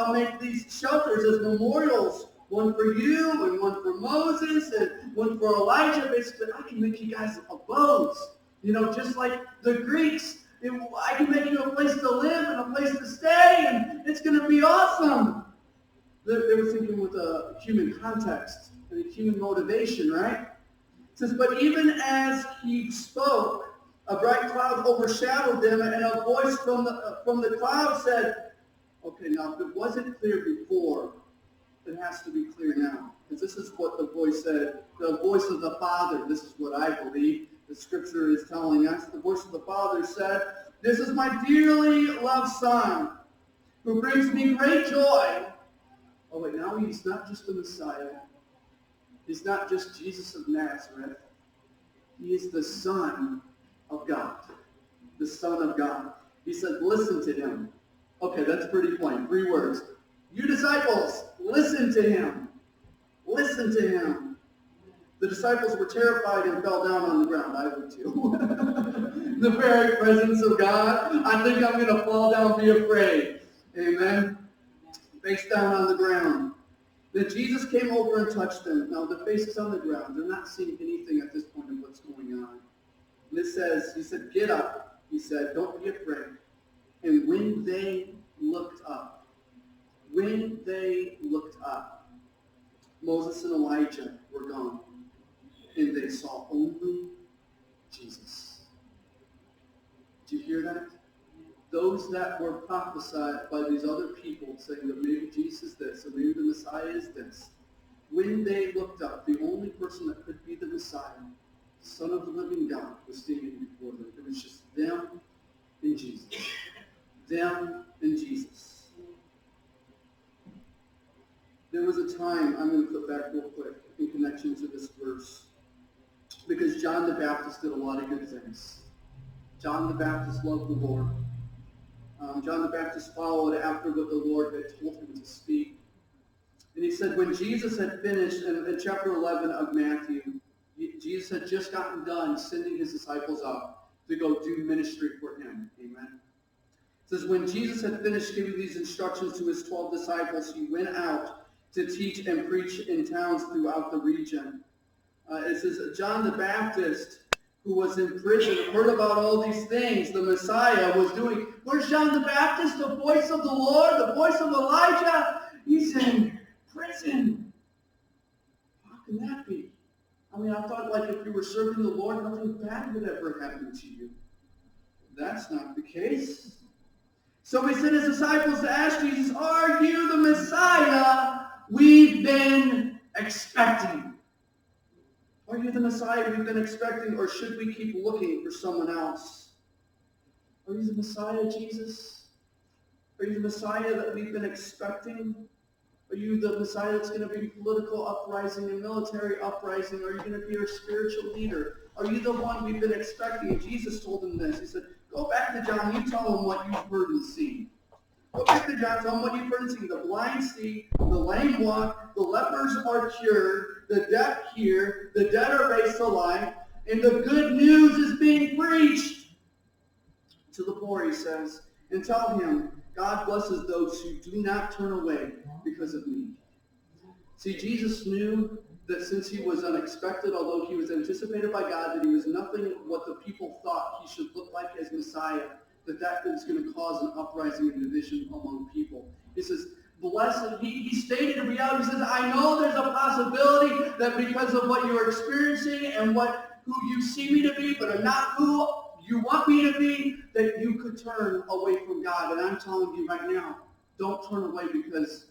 I'll make these shelters as memorials, one for you and one for Moses and one for Elijah. Basically, I can make you guys abodes. Just like the Greeks, I can make you a place to live and a place to stay, and it's going to be awesome. They were thinking with a human context and a human motivation, right? It says, but even as he spoke, a bright cloud overshadowed them, and a voice from the cloud said, okay, now if it wasn't clear before, it has to be clear now. Because this is what the voice said, the voice of the Father. This is what I believe the Scripture is telling us. The voice of the Father said, this is my dearly loved Son, who brings me great joy. Oh wait, now he's not just the Messiah. He's not just Jesus of Nazareth. He is the Son of God. The Son of God. He said, listen to him. Okay, that's pretty plain. 3 words. You disciples, listen to him. Listen to him. The disciples were terrified and fell down on the ground. I would too. The very presence of God. I think I'm going to fall down and be afraid. Amen. Face down on the ground. Then Jesus came over and touched them. Now the face is on the ground. They're not seeing anything at this point of what's going on. And it says, he said, get up. He said, don't be afraid. And when they looked up, Moses and Elijah were gone. And they saw only Jesus. Do you hear that? Those that were prophesied by these other people saying that maybe Jesus is this, or maybe the Messiah is this, when they looked up, the only person that could be the Messiah, the Son of the living God, was standing before them. It was just them and Jesus. Them and Jesus. There was a time, I'm going to flip back real quick in connection to this verse, because John the Baptist did a lot of good things. John the Baptist loved the Lord. John the Baptist followed after what the Lord had told him to speak. And he said when Jesus had finished, in chapter 11 of Matthew, Jesus had just gotten done sending his disciples out to go do ministry for him. Amen. It says when Jesus had finished giving these instructions to his 12 disciples, he went out to teach and preach in towns throughout the region. It says John the Baptist, who was in prison, heard about all these things the Messiah was doing. Where's John the Baptist, the voice of the Lord, the voice of Elijah? He's in prison. How can that be? I mean, I thought like if you were serving the Lord, nothing bad would ever happen to you. That's not the case. So he sent his disciples to ask Jesus, are you the Messiah we've been expecting? Are you the Messiah we've been expecting, or should we keep looking for someone else? Are you the Messiah, Jesus? Are you the Messiah that we've been expecting? Are you the Messiah that's going to be political uprising and military uprising? Are you going to be our spiritual leader? Are you the one we've been expecting? And Jesus told them this. He said, go back to John, you tell him what you've heard and seen. Go back to John, tell him what you've heard and seen. The blind see, the lame walk, the lepers are cured, the deaf hear, the dead are raised to life, and the good news is being preached to the poor, he says. And tell him, God blesses those who do not turn away because of me. See, Jesus knew that since he was unexpected, although he was anticipated by God, that he was nothing what the people thought he should look like as Messiah, that was going to cause an uprising and division among people. He says, blessed, he stated in reality, he says, I know there's a possibility that because of what you're experiencing and who you see me to be, but I'm not who you want me to be, that you could turn away from God. And I'm telling you right now, don't turn away because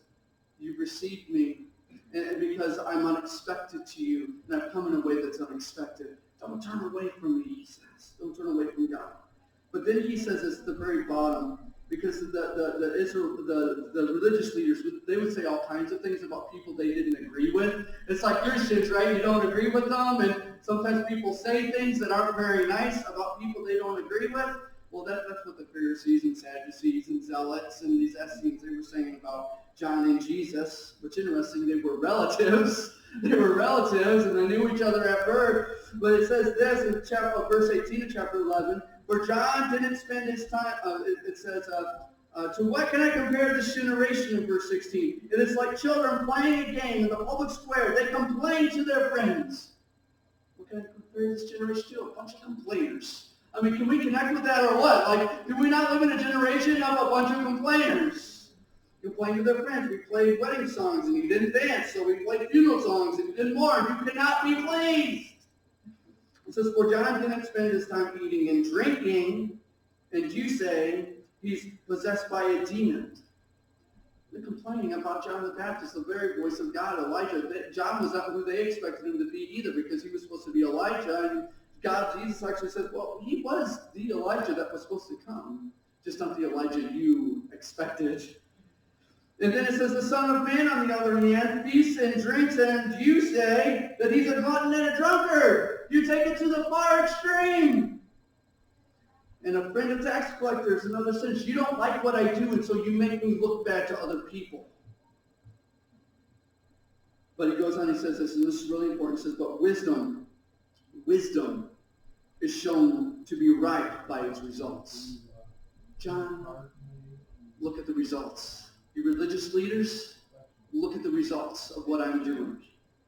you've received me and because I'm unexpected to you and I've come in a way that's unexpected. Don't turn away from me, he says. Don't turn away from God. But then he says this at the very bottom, because the religious leaders, they would say all kinds of things about people they didn't agree with. It's like Christians, right? You don't agree with them, and sometimes people say things that aren't very nice about people they don't agree with. Well, that's what the Pharisees and Sadducees and Zealots and these Essenes, they were saying about John and Jesus, which interesting, they were relatives. They were relatives, and they knew each other at birth. But it says this in verse 18 of chapter 11, where John didn't spend his time, it says, To what can I compare this generation in verse 16? It is like children playing a game in the public square. They complain to their friends. What can I compare this generation to? A bunch of complainers. I mean, can we connect with that or what? Like, do we not live in a generation of a bunch of complainers? Complain to their friends. We played wedding songs and you didn't dance, so we played funeral songs and you didn't mourn. You cannot be pleased. It says, for John didn't spend his time eating and drinking, and you say he's possessed by a demon. They're complaining about John the Baptist, the very voice of God, Elijah. John was not who they expected him to be either, because he was supposed to be Elijah. And Jesus actually said, well, he was the Elijah that was supposed to come, just not the Elijah you expected. And then it says, the Son of Man, on the other hand, feasts and drinks, and you say that he's a glutton and a drunkard. You take it to the far extreme. And a friend of tax collectors and other sins. You don't like what I do, and so you make me look bad to other people. But he goes on, he says this, and this is really important. He says, but wisdom is shown to be right by its results. John, look at the results. You religious leaders, look at the results of what I'm doing.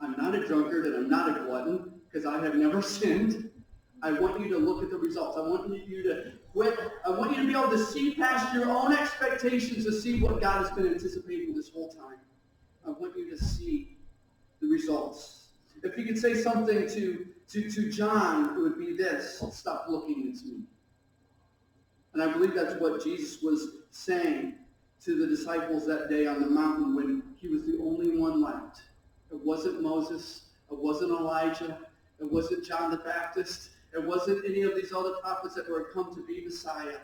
I'm not a drunkard and I'm not a glutton because I have never sinned. I want you to look at the results. I want you to quit. I want you to be able to see past your own expectations to see what God has been anticipating this whole time. I want you to see the results. If he could say something to John, it would be this: stop looking at me. And I believe that's what Jesus was saying to the disciples that day on the mountain when he was the only one left. It wasn't Moses. It wasn't Elijah. It wasn't John the Baptist. It wasn't any of these other prophets that were come to be Messiah.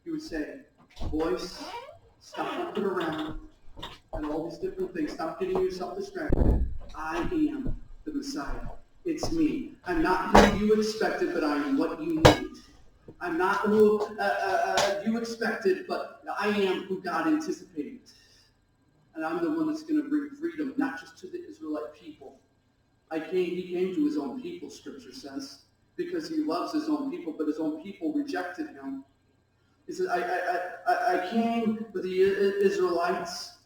He would say, boys, stop looking around and all these different things. Stop getting yourself distracted. I am the Messiah. It's me. I'm not who you expected, but I am what you need. I'm not who you expected, but I am who God anticipated. And I'm the one that's going to bring freedom, not just to the Israelite people. He came to his own people, Scripture says, because he loves his own people, but his own people rejected him. He said, I came for the Israelites,